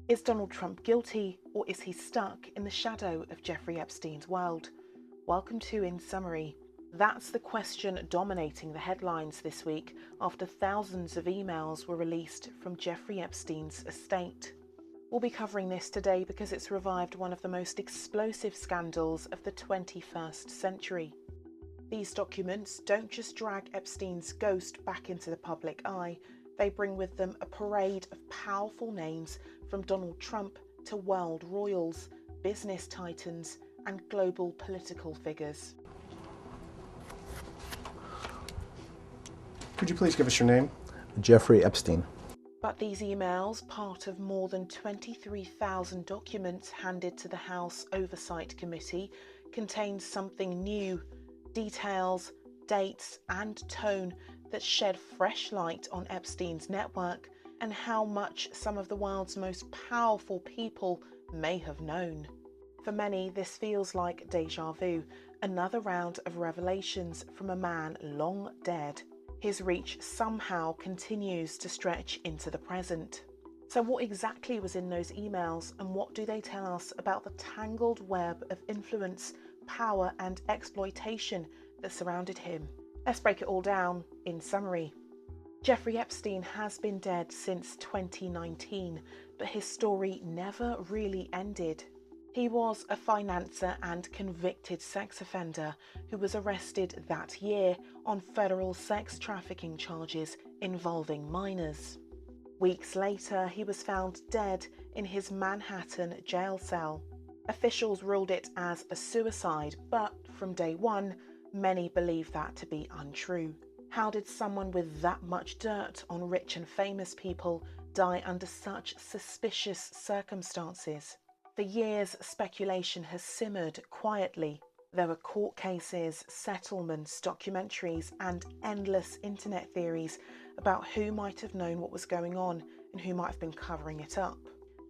Is Donald Trump guilty, or is he stuck in the shadow of Jeffrey Epstein's world? Welcome to In Summary. That's the question dominating the headlines this week after thousands of emails were released from Jeffrey Epstein's estate. We'll be covering this today because it's revived one of the most explosive scandals of the 21st century. These documents don't just drag Epstein's ghost back into the public eye, they bring with them a parade of powerful names from Donald Trump to world royals, business titans, and global political figures. Could you please give us your name? Jeffrey Epstein. But these emails, part of more than 23,000 documents handed to the House Oversight Committee, contain something new, details, dates, and tone that shed fresh light on Epstein's network and how much some of the world's most powerful people may have known. For many, this feels like déjà vu, another round of revelations from a man long dead. His reach somehow continues to stretch into the present. So what exactly was in those emails, and what do they tell us about the tangled web of influence, power, and exploitation that surrounded him? Let's break it all down in summary. Jeffrey Epstein has been dead since 2019, but his story never really ended. He was a financier and convicted sex offender who was arrested that year on federal sex trafficking charges involving minors. Weeks later, he was found dead in his Manhattan jail cell. Officials ruled it as a suicide, but from day one, many believed that to be untrue. How did someone with that much dirt on rich and famous people die under such suspicious circumstances? For years, speculation has simmered quietly. There were court cases, settlements, documentaries, and endless internet theories about who might have known what was going on and who might have been covering it up.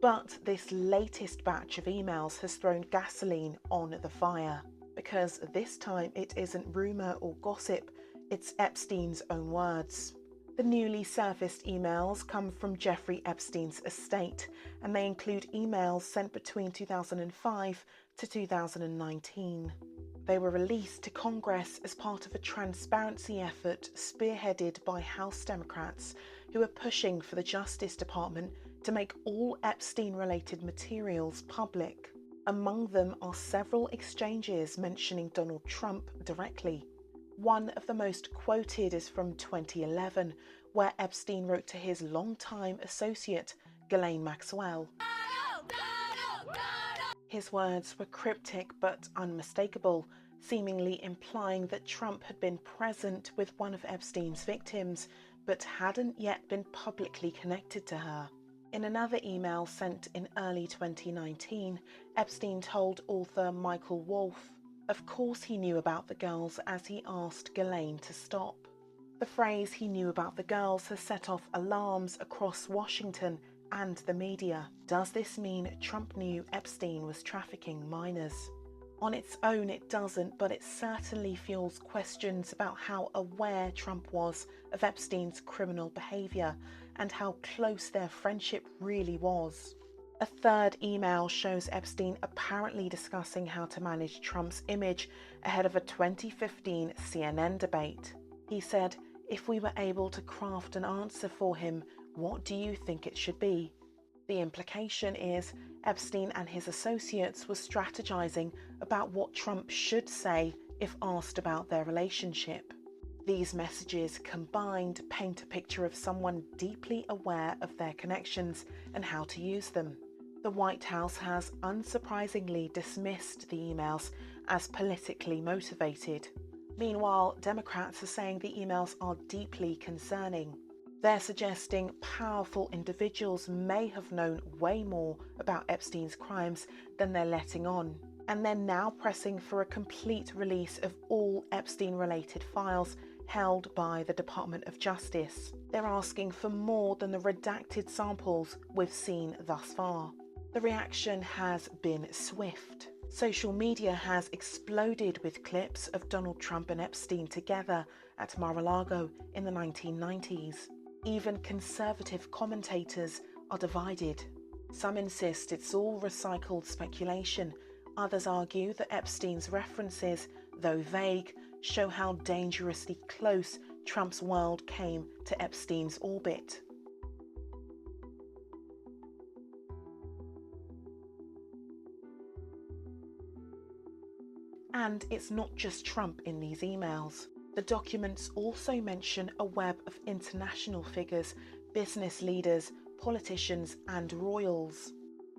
But this latest batch of emails has thrown gasoline on the fire, because this time it isn't rumour or gossip, it's Epstein's own words. The newly surfaced emails come from Jeffrey Epstein's estate, and they include emails sent between 2005 to 2019. They were released to Congress as part of a transparency effort spearheaded by House Democrats who are pushing for the Justice Department to make all Epstein-related materials public. Among them are several exchanges mentioning Donald Trump directly. One of the most quoted is from 2011, where Epstein wrote to his longtime associate, Ghislaine Maxwell. His words were cryptic but unmistakable, seemingly implying that Trump had been present with one of Epstein's victims, but hadn't yet been publicly connected to her. In another email sent in early 2019, Epstein told author Michael Wolff, of course he knew about the girls as he asked Ghislaine to stop. The phrase "he knew about the girls" has set off alarms across Washington and the media. Does this mean Trump knew Epstein was trafficking minors? On its own it doesn't, but it certainly fuels questions about how aware Trump was of Epstein's criminal behaviour and how close their friendship really was. A third email shows Epstein apparently discussing how to manage Trump's image ahead of a 2015 CNN debate. He said, "If we were able to craft an answer for him, what do you think it should be?" The implication is Epstein and his associates were strategizing about what Trump should say if asked about their relationship. These messages combined paint a picture of someone deeply aware of their connections and how to use them. The White House has unsurprisingly dismissed the emails as politically motivated. Meanwhile, Democrats are saying the emails are deeply concerning. They're suggesting powerful individuals may have known way more about Epstein's crimes than they're letting on. And they're now pressing for a complete release of all Epstein-related files held by the Department of Justice. They're asking for more than the redacted samples we've seen thus far. The reaction has been swift. Social media has exploded with clips of Donald Trump and Epstein together at Mar-a-Lago in the 1990s. Even conservative commentators are divided. Some insist it's all recycled speculation. Others argue that Epstein's references, though vague, show how dangerously close Trump's world came to Epstein's orbit. And it's not just Trump in these emails. The documents also mention a web of international figures, business leaders, politicians, and royals.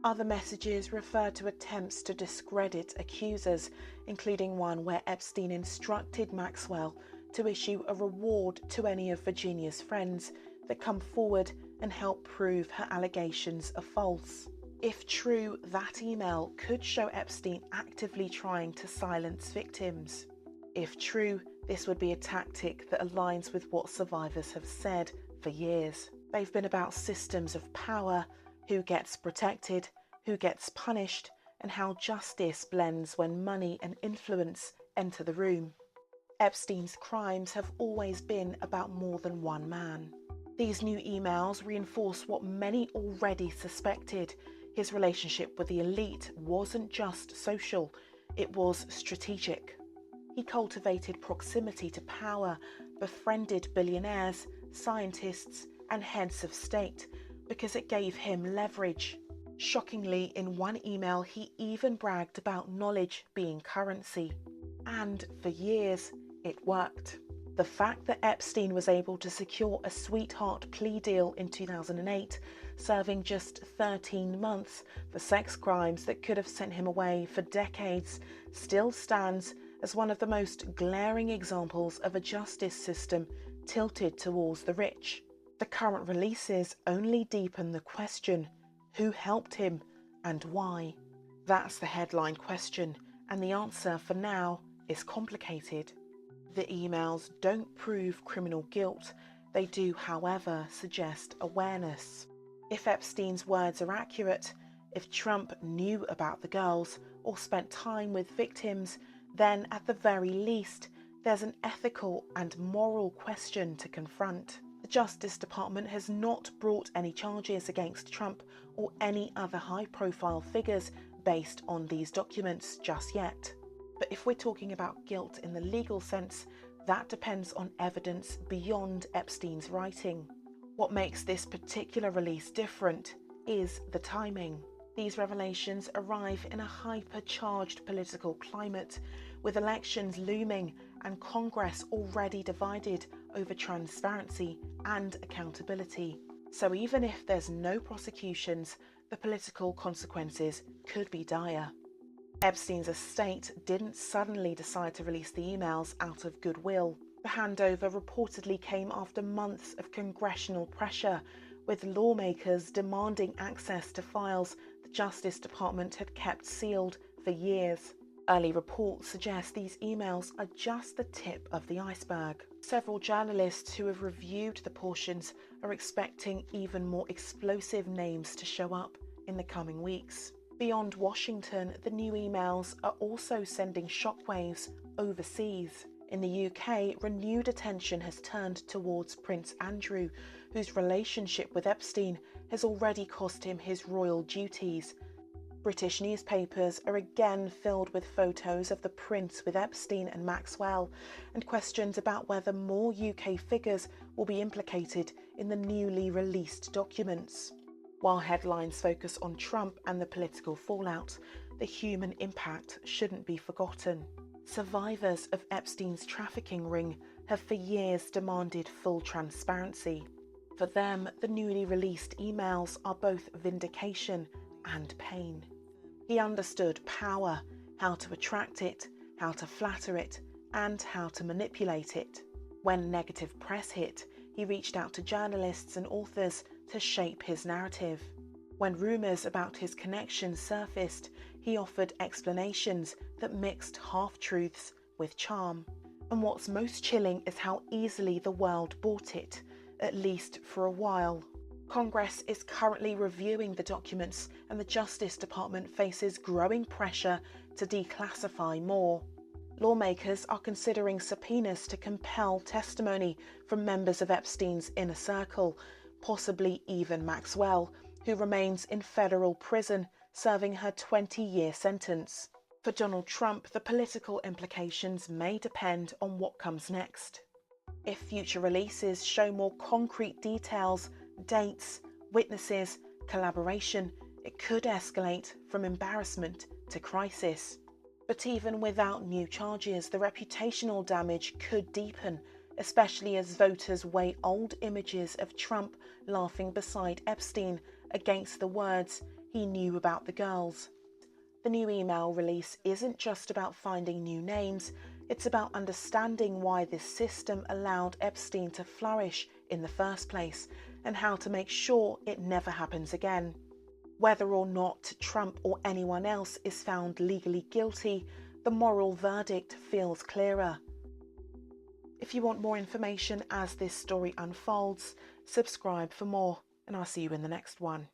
Other messages refer to attempts to discredit accusers, including one where Epstein instructed Maxwell to issue a reward to any of Virginia's friends that come forward and help prove her allegations are false. If true, that email could show Epstein actively trying to silence victims. If true, this would be a tactic that aligns with what survivors have said for years. They've been about systems of power, who gets protected, who gets punished, and how justice blends when money and influence enter the room. Epstein's crimes have always been about more than one man. These new emails reinforce what many already suspected. His relationship with the elite wasn't just social, it was strategic. He cultivated proximity to power, befriended billionaires, scientists, and heads of state because it gave him leverage. Shockingly, in one email, he even bragged about knowledge being currency. And for years, it worked. The fact that Epstein was able to secure a sweetheart plea deal in 2008, serving just 13 months for sex crimes that could have sent him away for decades, still stands as one of the most glaring examples of a justice system tilted towards the rich. The current releases only deepen the question: who helped him and why? That's the headline question, and the answer for now is complicated. The emails don't prove criminal guilt. They do, however, suggest awareness. If Epstein's words are accurate, if Trump knew about the girls or spent time with victims, then at the very least, there's an ethical and moral question to confront. The Justice Department has not brought any charges against Trump or any other high-profile figures based on these documents just yet. But if we're talking about guilt in the legal sense, that depends on evidence beyond Epstein's writing. What makes this particular release different is the timing. These revelations arrive in a hyper-charged political climate, with elections looming and Congress already divided over transparency and accountability. So even if there's no prosecutions, the political consequences could be dire. Epstein's estate didn't suddenly decide to release the emails out of goodwill. The handover reportedly came after months of congressional pressure, with lawmakers demanding access to files the Justice Department had kept sealed for years. Early reports suggest these emails are just the tip of the iceberg. Several journalists who have reviewed the portions are expecting even more explosive names to show up in the coming weeks. Beyond Washington, the new emails are also sending shockwaves overseas. In the UK, renewed attention has turned towards Prince Andrew, whose relationship with Epstein has already cost him his royal duties. British newspapers are again filled with photos of the prince with Epstein and Maxwell, and questions about whether more UK figures will be implicated in the newly released documents. While headlines focus on Trump and the political fallout, the human impact shouldn't be forgotten. Survivors of Epstein's trafficking ring have for years demanded full transparency. For them, the newly released emails are both vindication and pain. He understood power, how to attract it, how to flatter it, and how to manipulate it. When negative press hit, he reached out to journalists and authors to shape his narrative. When rumours about his connections surfaced, he offered explanations that mixed half-truths with charm. And what's most chilling is how easily the world bought it, at least for a while. Congress is currently reviewing the documents, and the Justice Department faces growing pressure to declassify more. Lawmakers are considering subpoenas to compel testimony from members of Epstein's inner circle, possibly even Maxwell, who remains in federal prison serving her 20-year sentence. For Donald Trump, the political implications may depend on what comes next. If future releases show more concrete details, dates, witnesses, collaboration, it could escalate from embarrassment to crisis. But even without new charges, the reputational damage could deepen, especially as voters weigh old images of Trump laughing beside Epstein against the words he knew about the girls. The new email release isn't just about finding new names, it's about understanding why this system allowed Epstein to flourish in the first place and how to make sure it never happens again. Whether or not Trump or anyone else is found legally guilty, the moral verdict feels clearer. If you want more information as this story unfolds, subscribe for more, and I'll see you in the next one.